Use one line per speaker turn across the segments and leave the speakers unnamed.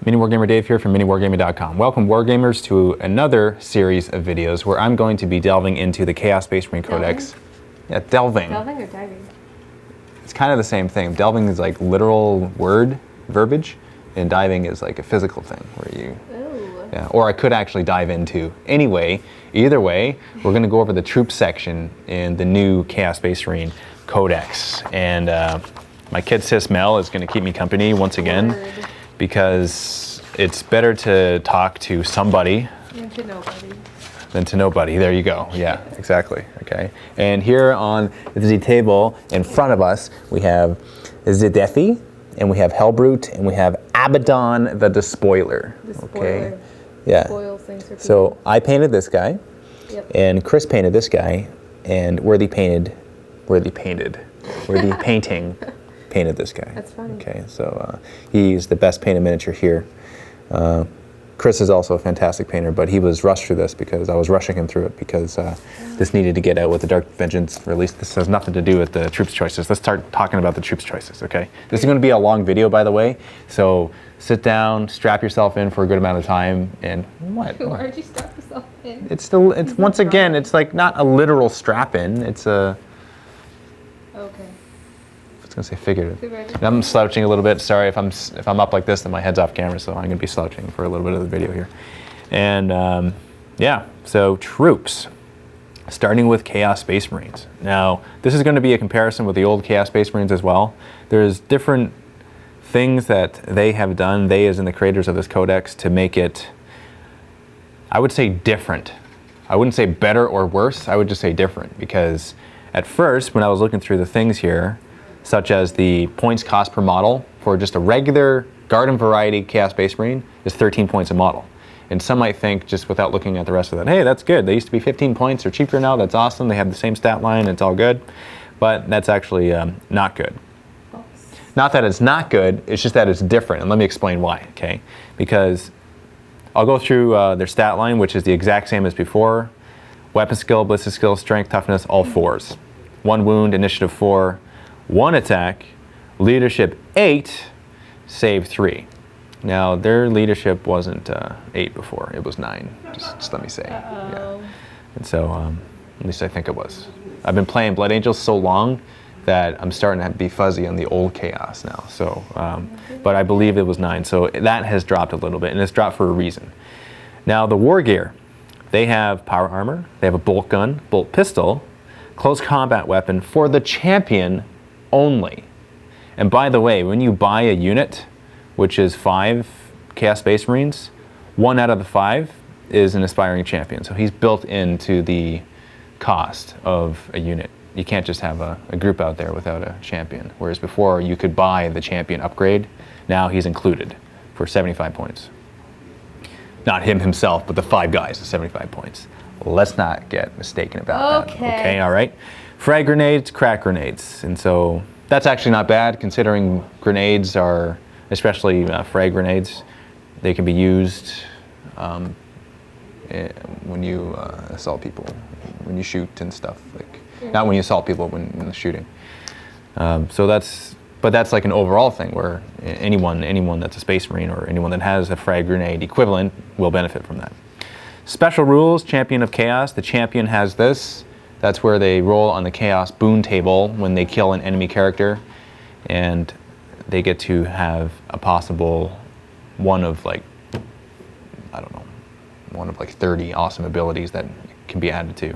Mini Wargamer Dave here from miniwargaming.com. Welcome Wargamers to another series of videos where I'm going to be delving into the Chaos Space Marine Codex. Yeah, delving.
Delving or diving?
It's kind of the same thing. Delving is like literal verbiage, and diving is like a physical thing where you...
Ooh.
Yeah, or I could actually dive into. Anyway, either way, we're going to go over the troops section in the new Chaos Space Marine Codex. And my kid sis Mel is going to keep me company once again.
Word.
Because it's better to talk to somebody than to nobody. There you go. Yeah, exactly. Okay. And here on the table in front of us, we have Zidethi, and we have Hellbrute, and we have Abaddon the Despoiler. Okay. Yeah. So I painted this guy, and Chris painted this guy, and Worthy painting painted this guy.
That's funny.
Okay, so he's the best painted miniature here. Chris is also a fantastic painter, but he was rushed through this because I was rushing him through it because this needed to get out with the Dark Vengeance release. This has nothing to do with the troops choices. Let's start talking about the troops choices, okay? This is going to be a long video, by the way, so sit down, strap yourself in for a good amount of time, and what?
Why'd you strap yourself in?
It's once again, it's like not a literal strap in, it's a...
Okay.
I was gonna say figurative. And I'm slouching a little bit. Sorry if I'm up like this, then my head's off camera, so I'm gonna be slouching for a little bit of the video here. And yeah, so troops, starting with Chaos Space Marines. Now, this is going to be a comparison with the old Chaos Space Marines as well. There's different things that they have done, they as in the creators of this codex, to make it, I would say, different. I wouldn't say better or worse. I would just say different, because at first, when I was looking through the things here, such as the points cost per model for just a regular Garden Variety Chaos Space Marine is 13 points a model. And some might think, just without looking at the rest of that, hey, that's good. They used to be 15 points. They're cheaper now. That's awesome. They have the same stat line. It's all good. But that's actually not good. Not that it's not good. It's just that it's different. And let me explain why, okay? Because I'll go through their stat line, which is the exact same as before. Weapon skill, ballistic skill, strength, toughness, all 4s. 1 wound, initiative 4. 1 attack, leadership 8, save 3. Now their leadership wasn't 8 before; it was 9. Just let me say. Yeah. And so, at least I think it was. I've been playing Blood Angels so long that I'm starting to be fuzzy on the old Chaos now. So, but I believe it was 9. So that has dropped a little bit, and it's dropped for a reason. Now the war gear, they have power armor, they have a bolt gun, bolt pistol, close combat weapon for the champion only. And by the way, when you buy a unit, which is 5 Chaos Space Marines, 1 out of the 5 is an aspiring champion. So he's built into the cost of a unit. You can't just have a group out there without a champion. Whereas before you could buy the champion upgrade, now he's included for 75 points. Not him himself, but the 5 guys at 75 points. Let's not get mistaken about that. Okay, all right. Frag grenades, crack grenades. And so that's actually not bad, considering grenades are, especially frag grenades, they can be used when you assault people, when you shoot and stuff. Like, not when you assault people, when shooting. So that's like an overall thing where anyone that's a Space Marine or anyone that has a frag grenade equivalent will benefit from that. Special rules, Champion of Chaos. The champion has this. That's where they roll on the Chaos boon table when they kill an enemy character, and they get to have a possible one of like 30 awesome abilities that can be added to.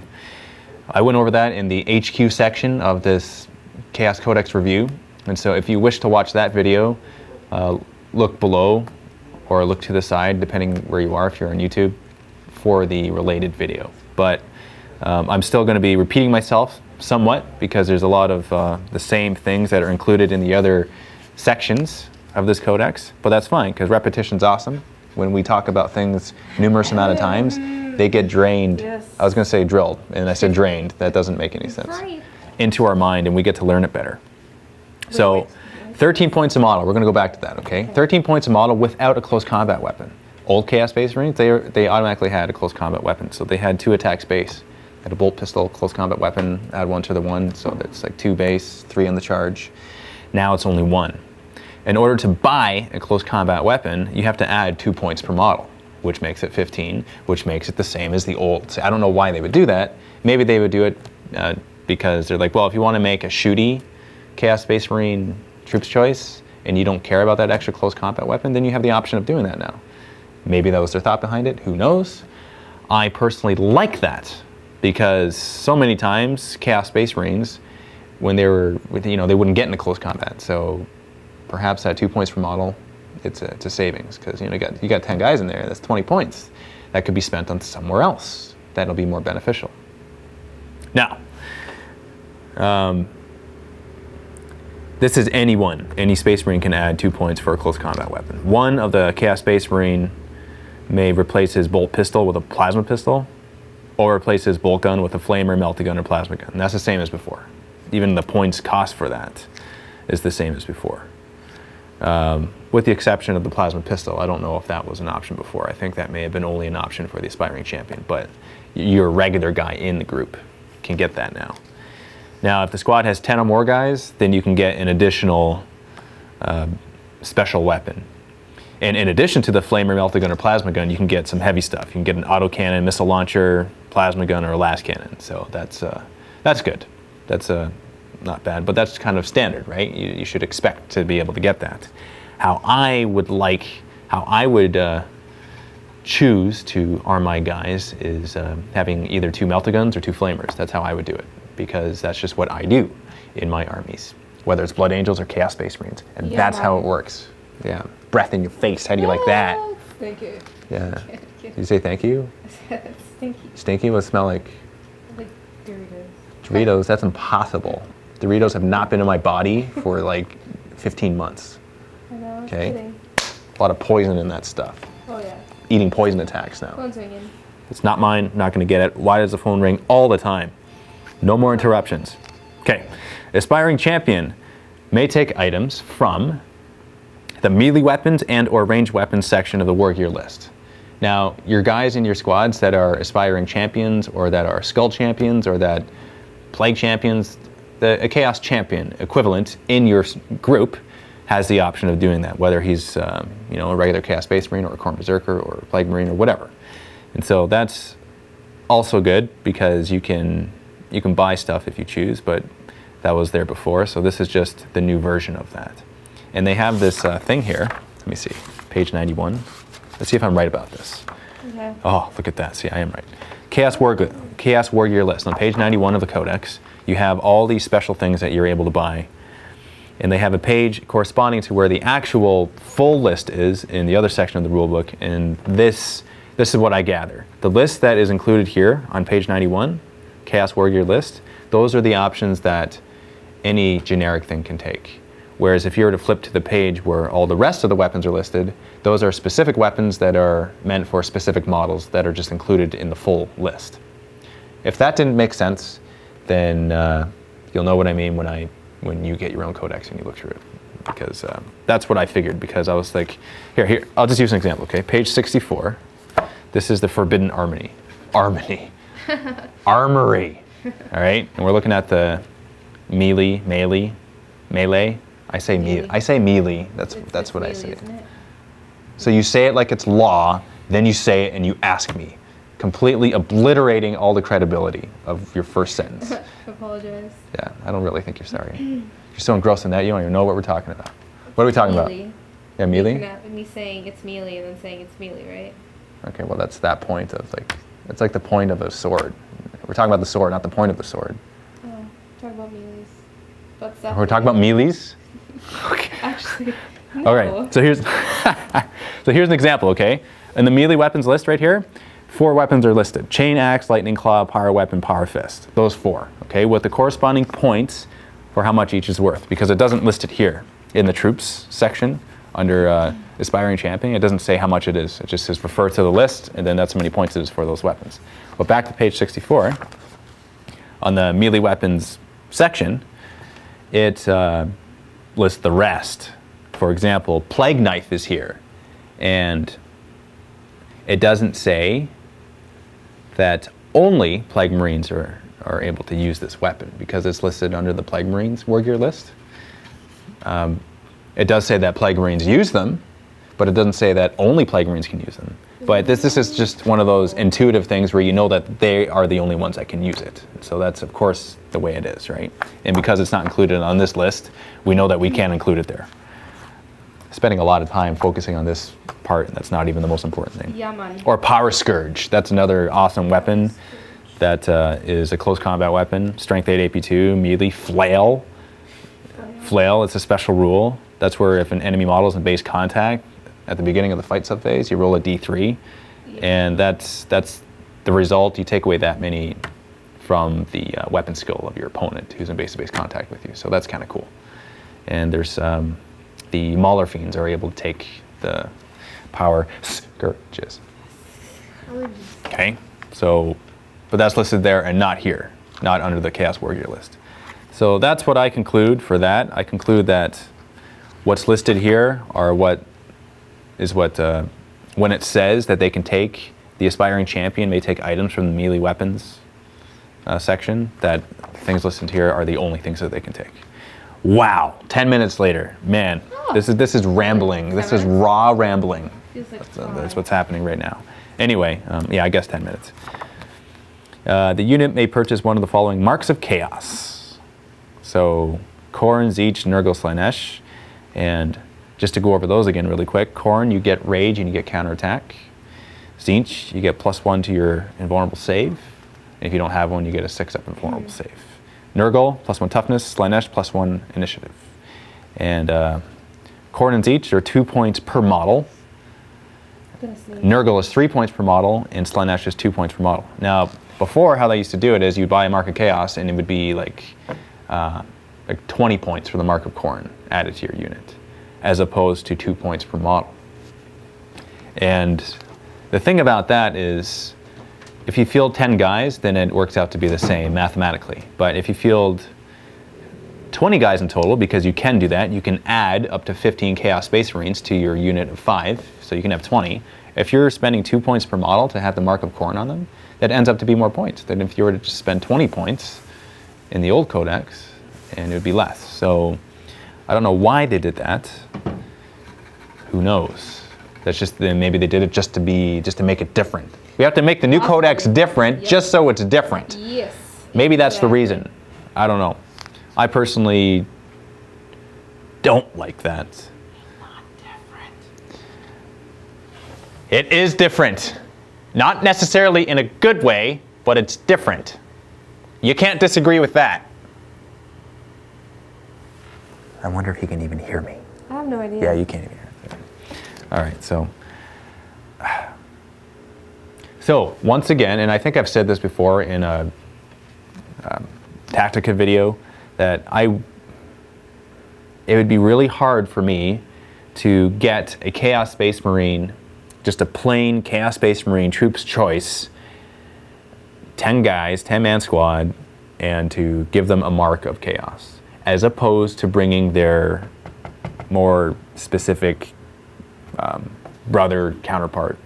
I went over that in the HQ section of this Chaos Codex review, and so if you wish to watch that video, look below or look to the side, depending where you are, if you're on YouTube, for the related video. But I'm still going to be repeating myself somewhat because there's a lot of the same things that are included in the other sections of this codex, but that's fine because repetition's awesome. When we talk about things numerous amount of times, they get drained. Yes. I was going to say drilled, and I said drained. That doesn't make any sense. Right. Into our mind, and we get to learn it better. So 13 points a model. We're going to go back to that, okay? 13 points a model without a close combat weapon. Old Chaos Space Marines, they automatically had a close combat weapon, so they had 2 attack space. Had a bolt pistol, close combat weapon, add 1 to the 1, so that's like 2 base, 3 on the charge. Now it's only 1. In order to buy a close combat weapon, you have to add 2 points per model, which makes it 15, which makes it the same as the old. So I don't know why they would do that. Maybe they would do it because they're like, well, if you want to make a shooty Chaos Space Marine troops choice and you don't care about that extra close combat weapon, then you have the option of doing that now. Maybe that was their thought behind it, who knows? I personally like that because so many times Chaos Space Marines, when they were, they wouldn't get into close combat. So perhaps at 2 points per model, it's a savings because you got 10 guys in there. That's 20 points that could be spent on somewhere else. That'll be more beneficial. Now, this is anyone. Any Space Marine can add 2 points for a close combat weapon. One of the Chaos Space Marine may replace his bolt pistol with a plasma pistol, or replace his bolt gun with a flamer, melta gun, or plasma gun. And that's the same as before. Even the points cost for that is the same as before. With the exception of the plasma pistol. I don't know if that was an option before. I think that may have been only an option for the aspiring champion, but your regular guy in the group can get that now. Now, if the squad has 10 or more guys, then you can get an additional special weapon. And in addition to the flamer, melta gun, or plasma gun, you can get some heavy stuff. You can get an autocannon, missile launcher, plasma gun, or a las cannon. So that's good. That's not bad, but that's kind of standard, right? You should expect to be able to get that. How I would choose to arm my guys is having either 2 melta guns or 2 flamers. That's how I would do it, because that's just what I do in my armies, whether it's Blood Angels or Chaos Space Marines, and that's how it works. Yeah, breath in your face. How do you like that?
Thank you.
Yeah. Did you say thank you?
Stinky.
Stinky? What smell like?
Like Doritos.
Doritos? That's impossible. Doritos have not been in my body for like 15 months.
I know. I'm
Okay.
kidding.
A lot of poison in that stuff.
Oh yeah.
Eating poison attacks now.
Phone's ringing.
It's not mine. Not going to get it. Why does the phone ring all the time? No more interruptions. Okay. Aspiring champion may take items from the melee weapons and or ranged weapons section of the war gear list. Now, your guys in your squads that are aspiring champions or that are skull champions or that plague champions, a chaos champion equivalent in your group has the option of doing that, whether he's a regular Chaos Space Marine or a Khorne Berserker or a Plague Marine or whatever. And so that's also good because you can buy stuff if you choose, but that was there before, so this is just the new version of that. And they have this thing here. Let me see, page 91. Let's see if I'm right about this.
Okay.
Oh, look at that. See, I am right. Chaos War Gear list. On page 91 of the Codex, you have all these special things that you're able to buy. And they have a page corresponding to where the actual full list is in the other section of the rulebook. And this is what I gather. The list that is included here on page 91, Chaos War Gear list, those are the options that any generic thing can take. Whereas if you were to flip to the page where all the rest of the weapons are listed, those are specific weapons that are meant for specific models that are just included in the full list. If that didn't make sense, then you'll know what I mean when you get your own codex and you look through it. Because that's what I figured, because I was like, here, I'll just use an example, okay? Page 64, this is the Forbidden Armory. Armory. All right, and we're looking at the melee. I say melee. That's what I say.
Isn't it?
So you say it like it's law, then you say it and you ask me, completely obliterating all the credibility of your first sentence.
Apologize.
Yeah, I don't really think you're sorry. You're so engrossed in that you don't even know what we're talking about. What are we talking about? Yeah, melee?
Me saying it's melee and then saying it's melee, right?
Okay, well that's that point of it's like the point of a sword. We're talking about the sword, not the point of the sword.
Oh, talk about melees. What's that?
We're talking about melees? Okay.
Actually, no.
All right, so here's an example, okay? In the melee weapons list right here, 4 weapons are listed. Chain axe, lightning claw, power weapon, power fist. Those 4, okay? With the corresponding points for how much each is worth, because it doesn't list it here in the troops section under aspiring champion. It doesn't say how much it is. It just says refer to the list, and then that's how many points it is for those weapons. But back to page 64, on the melee weapons section, it lists the rest. For example, plague knife is here, and it doesn't say that only Plague Marines are able to use this weapon because it's listed under the Plague Marines War Gear list. It does say that Plague Marines use them, but it doesn't say that only Plague Marines can use them. But this is just one of those intuitive things where you know that they are the only ones that can use it. So that's, of course, the way it is, right? And because it's not included on this list, we know that we can't include it there. Spending a lot of time focusing on this part, and that's not even the most important thing.
Yeah, man.
Or Power Scourge. That's another awesome weapon that is a close combat weapon. Strength 8 AP2, melee, flail. Flail, it's a special rule. That's where if an enemy model is in base contact, at the beginning of the fight subphase, you roll a d3, and that's the result. You take away that many from the weapon skill of your opponent who's in base-to-base contact with you. So that's kind of cool. And there's the Mauler Fiends are able to take the Power Scourges. Okay, so, but that's listed there and not here, not under the Chaos Warrior list. So that's what I conclude for that. I conclude that what's listed here are what when it says that they can take, the aspiring champion may take items from the melee weapons section, that things listed here are the only things that they can take. Wow, 10 minutes later, man, this is rambling. This is raw rambling. That's what's happening right now. Anyway, yeah, I guess 10 minutes. The unit may purchase one of the following marks of chaos. So, Khorne, Tzeentch, Nurgle, Slaanesh, and just to go over those again really quick, Khorne, you get rage and you get counterattack. Tzeentch, you get +1 to your invulnerable save. And if you don't have one, you get a 6-up invulnerable save. Nurgle, +1 toughness. Slaanesh, +1 initiative. And Khorne and Tzeentch are 2 points per model. Nurgle is 3 points per model, and Slaanesh is 2 points per model. Now, before, how they used to do it is you'd buy a Mark of Chaos, and it would be like 20 points for the Mark of Khorne added to your unit, as opposed to 2 points per model. And the thing about that is, if you field 10 guys, then it works out to be the same mathematically. But if you field 20 guys in total, because you can do that, you can add up to 15 Chaos Space Marines to your unit of 5, so you can have 20. If you're spending 2 points per model to have the Mark of Khorne on them, that ends up to be more points than if you were to just spend 20 points in the old codex, and it would be less. So I don't know why they did that. Who knows? That's just maybe they did it just to make it different. We have to make the new codex different, just so it's different.
Yes.
Maybe that's the reason. I don't know. I personally don't like that. It's not different. It is different. Not necessarily in a good way, but it's different. You can't disagree with that. I wonder if you can even hear me.
I have no idea.
Yeah, you can't even hear me. All right, so once again, and I think I've said this before in a Tactica video, that it would be really hard for me to get a Chaos Space Marine, just a plain Chaos Space Marine troops choice, 10 guys, 10-man squad, and to give them a mark of chaos, as opposed to bringing their more specific brother counterpart.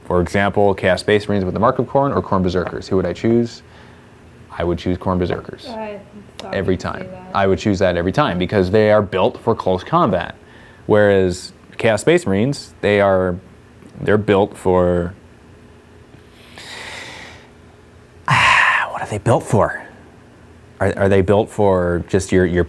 For example, Chaos Space Marines with the Mark of Khorne or Khorne Berserkers. Who would I choose? I would choose Khorne Berserkers. Every time. I would choose that every time because they are built for close combat. Whereas Chaos Space Marines, they're built for... what are they built for? Are they built for just your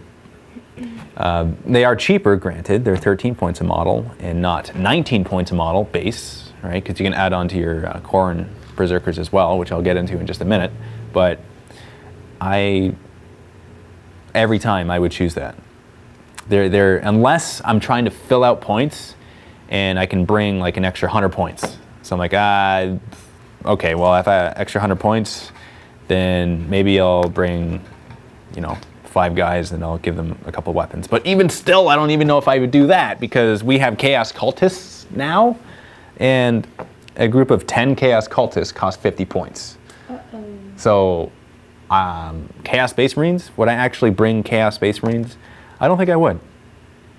they are cheaper, granted. They're 13 points a model and not 19 points a model base, right? Because you can add on to your Khorne Berserkers as well, which I'll get into in just a minute. But every time I would choose that. They're unless I'm trying to fill out points and I can bring like an extra 100 points. So I'm like, okay, well, if I have extra 100 points, then maybe I'll bring, 5 guys and I'll give them a couple weapons. But even still, I don't even know if I would do that because we have Chaos Cultists now, and a group of 10 Chaos Cultists cost 50 points. So, Chaos Space Marines, would I actually bring Chaos Space Marines? I don't think I would.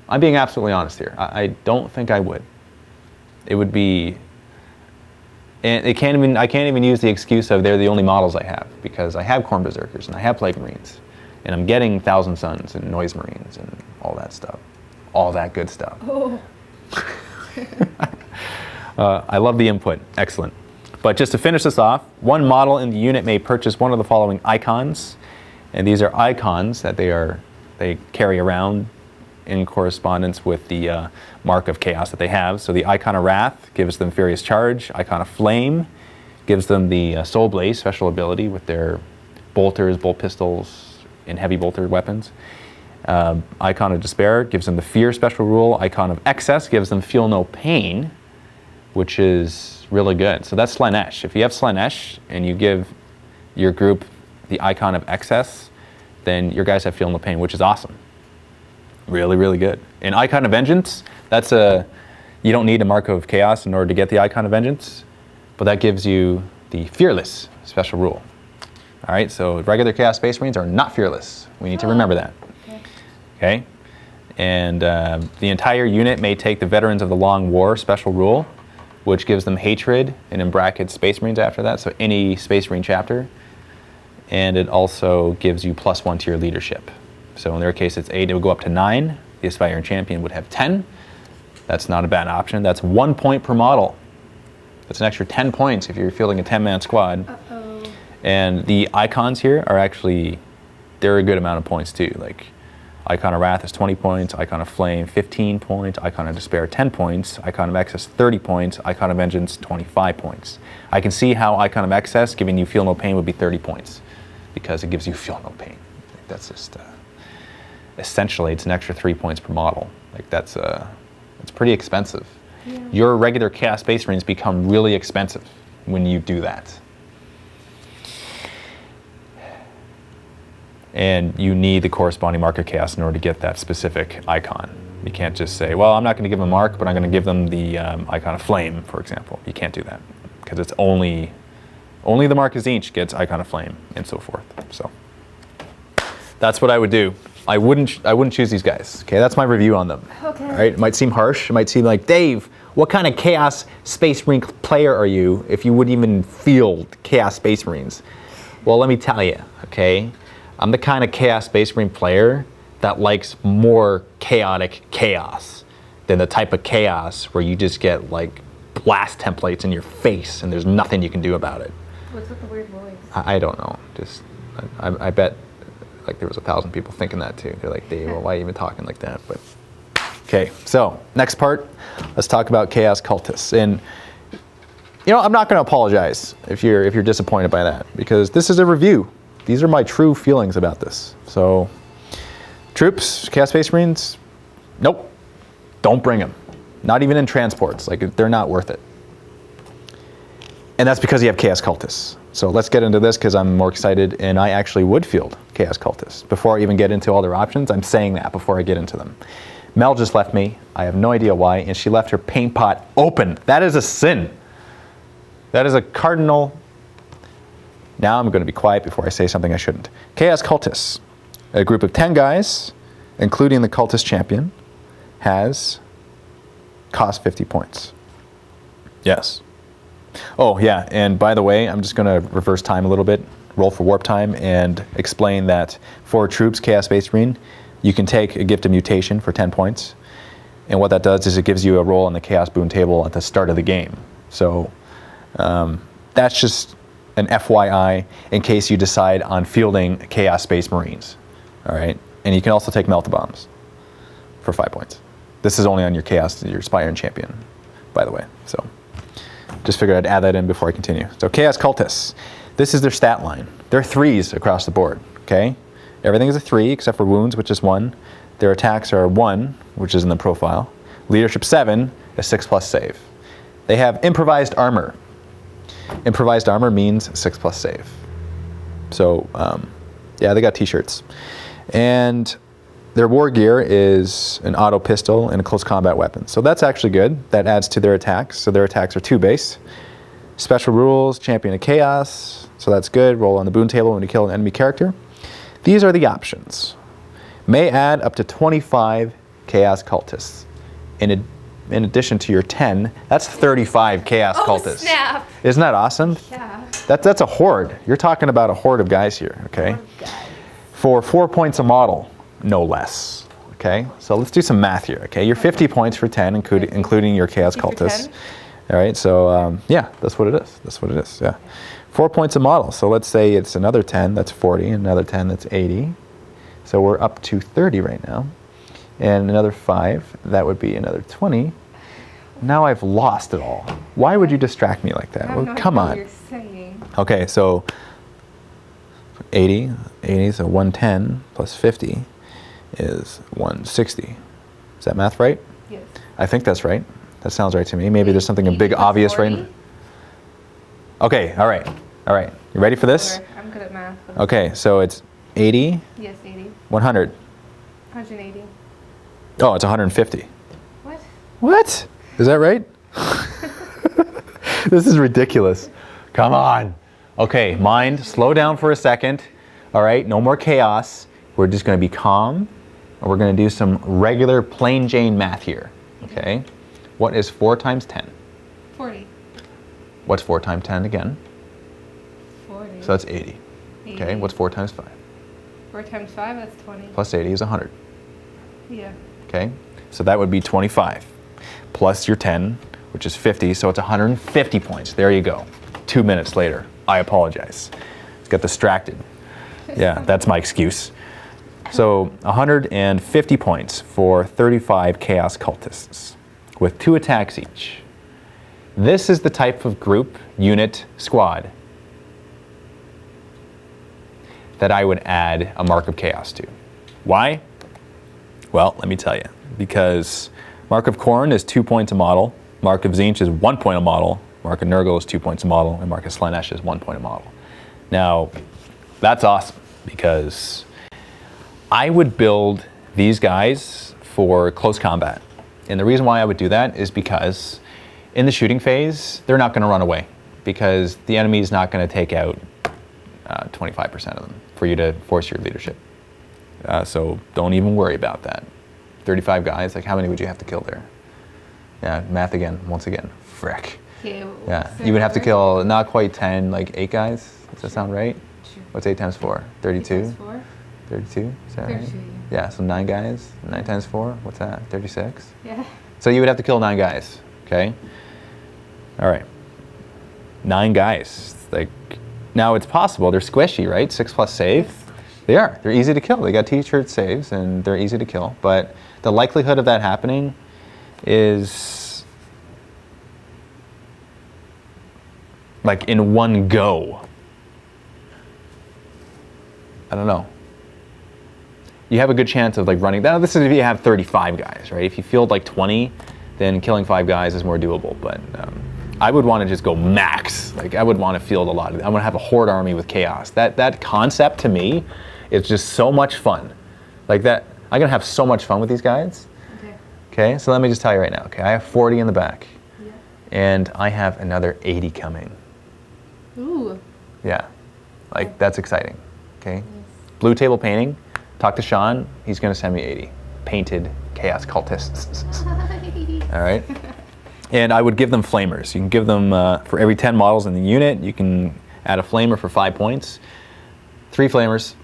I'm being absolutely honest here. I don't think I would. It would be... And I can't even use the excuse of they're the only models I have, because I have Khorne Berserkers and I have Plague Marines, and I'm getting Thousand Suns and Noise Marines and all that stuff. all that good stuff.
Oh.
I love the input. Excellent. But just to finish this off, one model in the unit may purchase one of the following icons. And these are icons that they carry around in correspondence with the mark of chaos that they have. So the icon of Wrath gives them Furious Charge. Icon of Flame gives them the Soul Blaze special ability with their bolters, bolt pistols, and heavy bolter weapons. Icon of Despair gives them the Fear special rule. Icon of Excess gives them Feel No Pain, which is really good. So that's Slaanesh. If you have Slaanesh and you give your group the icon of Excess, then your guys have Feel No Pain, which is awesome. Really, really good. And Icon of Vengeance, you don't need a Mark of Chaos in order to get the Icon of Vengeance, but that gives you the Fearless special rule. All right, so regular Chaos Space Marines are not fearless. We need to remember that. Okay? And the entire unit may take the Veterans of the Long War special rule, which gives them Hatred, and in brackets Space Marines after that, so any Space Marine chapter. And it also gives you +1 to your leadership. So in their case, it's 8, it would go up to 9. The Aspiring Champion would have 10. That's not a bad option. That's 1 point per model. That's an extra 10 points if you're fielding a 10-man squad.
Uh-oh.
And the icons here are actually, they're a good amount of points too. Like Icon of Wrath is 20 points, Icon of Flame 15 points, Icon of Despair 10 points, Icon of Excess 30 points, Icon of Vengeance 25 points. I can see how Icon of Excess giving you Feel No Pain would be 30 points because it gives you Feel No Pain. That's just, essentially it's an extra 3 points per model. Like it's pretty expensive.
Yeah.
Your regular Chaos Space Marines become really expensive when you do that. And you need the corresponding Mark of Chaos in order to get that specific icon. You can't just say, well, I'm not going to give them a mark, but I'm going to give them the Icon of Flame, for example. You can't do that because it's only the Mark of Tzeentch gets Icon of Flame and so forth. So that's what I would do. I wouldn't choose these guys. Okay, that's my review on them.
Okay.
All right, it might seem harsh. It might seem like, Dave, what kind of Chaos Space Marine player are you if you wouldn't even field Chaos Space Marines? Well, let me tell you, okay? I'm the kind of Chaos Space Marine player that likes more chaotic chaos than the type of chaos where you just get like blast templates in your face and there's nothing you can do about it.
What's with the weird voice?
I don't know. Just I bet like there was 1,000 people thinking that too. They're like, Dave, well, why are you even talking like that? But okay, so next part, let's talk about Chaos Cultists. And you know, I'm not going to apologize if you're disappointed by that because this is a review. These are my true feelings about this. So, troops, Chaos Space Marines, nope, don't bring them. Not even in transports. Like, they're not worth it. And that's because you have Chaos Cultists. So let's get into this because I'm more excited, and I actually would field Chaos Cultists. Before I even get into all their options, I'm saying that before I get into them. Mel just left me. I have no idea why, and she left her paint pot open. That is a sin. That is a cardinal. Now I'm going to be quiet before I say something I shouldn't. Chaos Cultists, a group of 10 guys, including the Cultist champion, has cost 50 points. Yes. Oh, yeah, and by the way, I'm just going to reverse time a little bit, roll for warp time, and explain that for troops, Chaos Space Marine, you can take a Gift of Mutation for 10 points. And what that does is it gives you a roll on the Chaos Boon table at the start of the game. So that's just an FYI in case you decide on fielding Chaos Space Marines. All right, and you can also take Melt Bombs for 5 points. This is only on your Chaos, your Aspiring Champion, by the way. So just figured I'd add that in before I continue. So Chaos Cultists, this is their stat line. They're 3s across the board, okay? Everything is a 3 except for wounds, which is 1. Their attacks are 1, which is in the profile. Leadership 7, a 6+ save. They have improvised armor. Improvised armor means 6+ save. So, yeah, they got t-shirts. And their war gear is an auto pistol and a close combat weapon. So that's actually good. That adds to their attacks. So their attacks are 2 base. Special rules, Champion of Chaos. So that's good. Roll on the boon table when you kill an enemy character. These are the options. May add up to 25 Chaos Cultists. In addition to your 10, that's 35 Chaos Cultists.
Snap!
Isn't that awesome?
Yeah.
That's a horde. You're talking about a horde of guys here, okay?
Oh, God.
For 4 points a model, no less. Okay, so let's do some math here. Okay, you're 50 points for 10, including your Chaos
50 for
Cultists.
10?
All right, so yeah, that's what it is. That's what it is. Yeah, 4 points a model. So let's say it's another 10. That's 40. And another 10. That's 80. So we're up to 30 right now. And another 5. That would be another 20. Now I've lost it all. Why would you distract me like that?
I have
Well,
no
come
idea
on.
what you're saying.
Okay, so 80, so 110 plus 50 is 160. Is that math right?
Yes.
I think that's right. That sounds right to me. Maybe there's something a
80
big
plus
obvious
40?
right. Okay, all right. All right. You ready for this?
Whatever. I'm good at math. but-
Okay, so it's 80,
Yes, 80.
100.
180.
Oh, it's 150.
What?
What? Is that right? This is ridiculous. Come on. Okay, mind, slow down for a second. All right, no more chaos. We're just going to be calm, and we're going to do some regular plain Jane math here. Okay? What is 4 times 10?
40.
What's 4 times 10 again?
40.
So that's 80. Okay,
80.
what's 4 times 5?
4 times 5, that's 20.
Plus 80 is 100.
Yeah.
Okay, so that would be 25. Plus your 10, which is 50, so it's 150 points. There you go. 2 minutes later. I apologize. Got distracted. Yeah, that's my excuse. So 150 points for 35 Chaos Cultists with 2 attacks each. This is the type of group, unit, squad that I would add a Mark of Chaos to. Why? Well, let me tell you. Because Mark of Khorne is 2 points a model, Mark of Tzeentch is 1 point a model, Mark of Nurgle is 2 points a model, and Mark of Slaanesh is 1 point a model. Now, that's awesome because I would build these guys for close combat. And the reason why I would do that is because in the shooting phase, they're not going to run away because the enemy is not going to take out 25% of them for you to force your leadership. So don't even worry about that. 35 guys, like how many would you have to kill there? Yeah, math again, once again. Frick.
Okay,
Yeah,
so
you would have to
we're-
kill not quite 10, like 8 guys. Does that sound right?
Sure.
What's 8 times 4?
8
32?
times 4?
32? Is that right?
32,
Yeah, so 9 guys. 9 times 4, what's that? 36?
Yeah.
So you would have to kill 9 guys, okay? All right. 9 guys. Like, now it's possible. They're squishy, right? 6 plus save. They are. They're easy to kill. They got t-shirt saves, and they're easy to kill. But the likelihood of that happening is like in one go. I don't know. You have a good chance of like running. Now, this is if you have 35 guys, right? If you field like 20, then killing 5 guys is more doable. But I would want to just go max. Like I would want to field a lot. I want to have a horde army with chaos. That concept to me is just so much fun. Like that, I'm gonna have so much fun with these guys.
Okay.
Okay, so let me just tell you right now. Okay, I have 40 in the back,
Yeah.
and I have another 80 coming.
Ooh.
Yeah, like that's exciting. Okay,
Yes.
blue table painting. Talk to Sean. He's gonna send me 80 painted chaos cultists. All right. And I would give them flamers. You can give them, for every 10 models in the unit, you can add a flamer for 5 points. 3 flamers.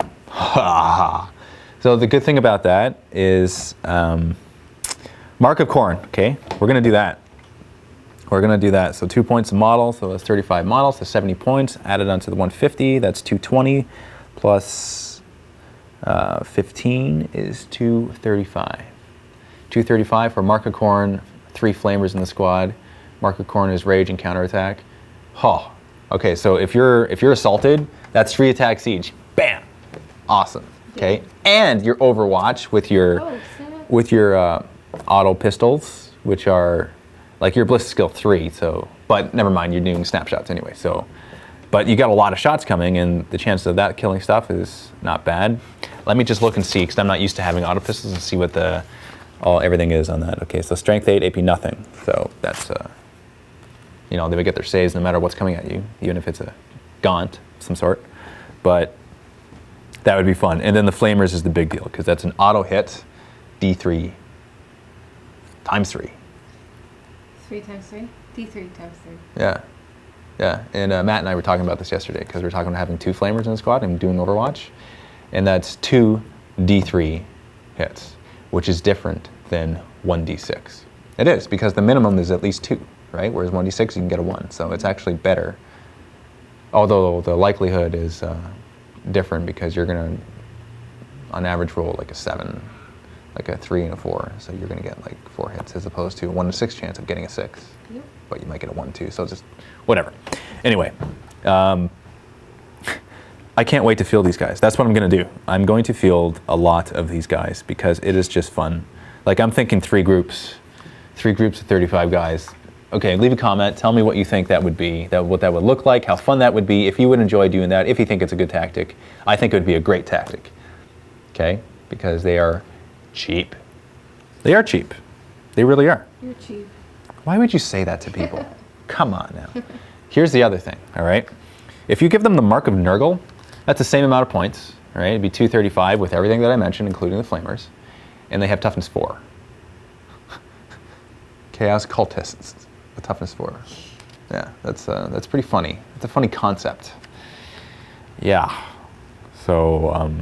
So the good thing about that is Mark of Khorne, okay? We're going to do that. We're going to do that. So 2 points a model, so that's 35 models, so 70 points. Added onto the 150, that's 220, plus 15 is 235. 235 for Mark of Khorne, 3 flamers in the squad. Mark of Khorne is rage and counterattack. Oh, okay, so if you're assaulted, that's 3 attacks each. Bam! Awesome. Okay, and your Overwatch with your
Oh, snap.
auto pistols, which are like your Bliss skill 3. So, but never mind, you're doing snapshots anyway. So, but you got a lot of shots coming, and the chance of that killing stuff is not bad. Let me just look and see, because I'm not used to having auto pistols, and see what everything is on that. Okay, so strength 8, AP nothing. So that's they would get their saves no matter what's coming at you, even if it's a gaunt of some sort. But that would be fun. And then the flamers is the big deal, because that's an auto hit, D3 times 3.
3 times 3? D3 times 3.
Yeah. Yeah. And Matt and I were talking about this yesterday, because we were talking about having 2 flamers in the squad and doing Overwatch. And that's 2 D3 hits. which is different than 1d6. It is, because the minimum is at least 2, right? Whereas 1d6, you can get a 1. So it's actually better. Although the likelihood is different because you're going to, on average, roll like a 7, like a 3 and a 4. So you're going to get like 4 hits as opposed to a 1 to 6 chance of getting a 6.
Yep.
But you might get a 1 too. So it's just whatever. Anyway, I can't wait to field these guys. That's what I'm going to do. I'm going to field a lot of these guys because it is just fun. Like I'm thinking 3 groups of 35 guys. Okay, leave a comment. Tell me what you think that would be, what that would look like, how fun that would be, if you would enjoy doing that, if you think it's a good tactic. I think it would be a great tactic. Okay, because they are cheap. They are cheap. They really are.
You're cheap.
Why would you say that to people? Come on now. Here's the other thing, all right? If you give them the Mark of Nurgle, that's the same amount of points, right? It'd be 235 with everything that I mentioned, including the flamers, and they have toughness 4. Chaos cultists, a toughness 4. Yeah, that's pretty funny. It's a funny concept. Yeah. So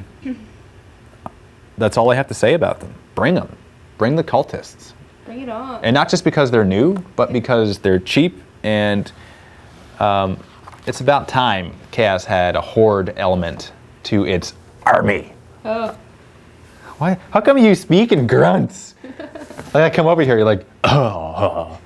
that's all I have to say about them. Bring them. Bring the cultists.
Bring it on.
And not just because they're new, but because they're cheap and it's about time Chaos had a horde element to its army.
Oh.
Why? How come you speak in grunts? Like I come over here, you're like, oh.